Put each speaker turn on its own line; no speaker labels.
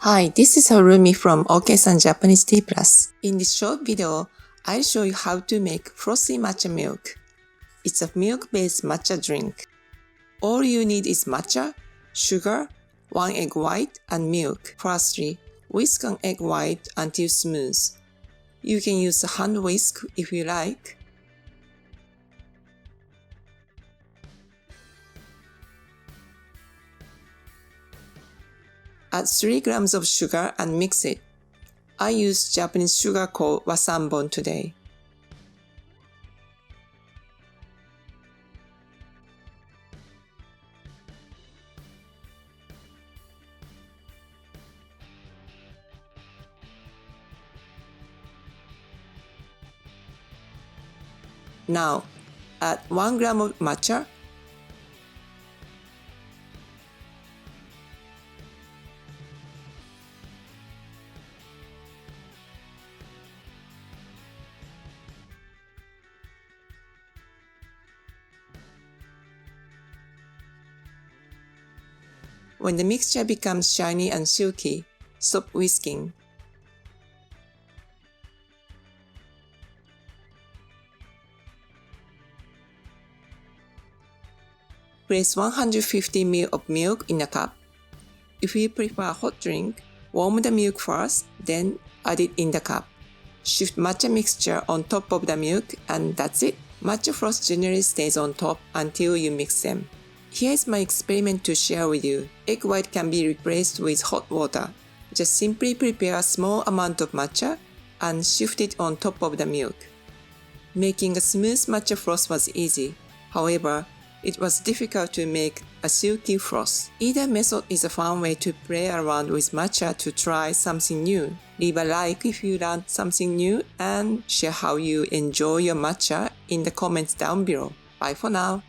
Hi, this is Harumi from okeisan.japaneseteaplus. In this short video, I'll show you how to make frothy matcha milk. It's a milk-based matcha drink. All you need is matcha, sugar, 1 egg white, and milk. Firstly, whisk an egg white until smooth. You can use a hand whisk if you like. Add 3 grams of sugar and mix it. I use Japanese sugar called wasanbon today. Now, add 1 gram of matcha, When the mixture becomes shiny and silky, stop whisking. Place 150 ml of milk in a cup. If you prefer a hot drink, warm the milk first, then add it in the cup. Shift matcha mixture on top of the milk and that's it. Matcha froth generally stays on top until you mix them. Here is my experiment to share with you. Egg white can be replaced with hot water. Just simply prepare a small amount of matcha and shift it on top of the milk. Making a smooth matcha froth was easy. However, it was difficult to make a silky froth. Either method is a fun way to play around with matcha to try something new. Leave a like if you learned something new and share how you enjoy your matcha in the comments down below. Bye for now.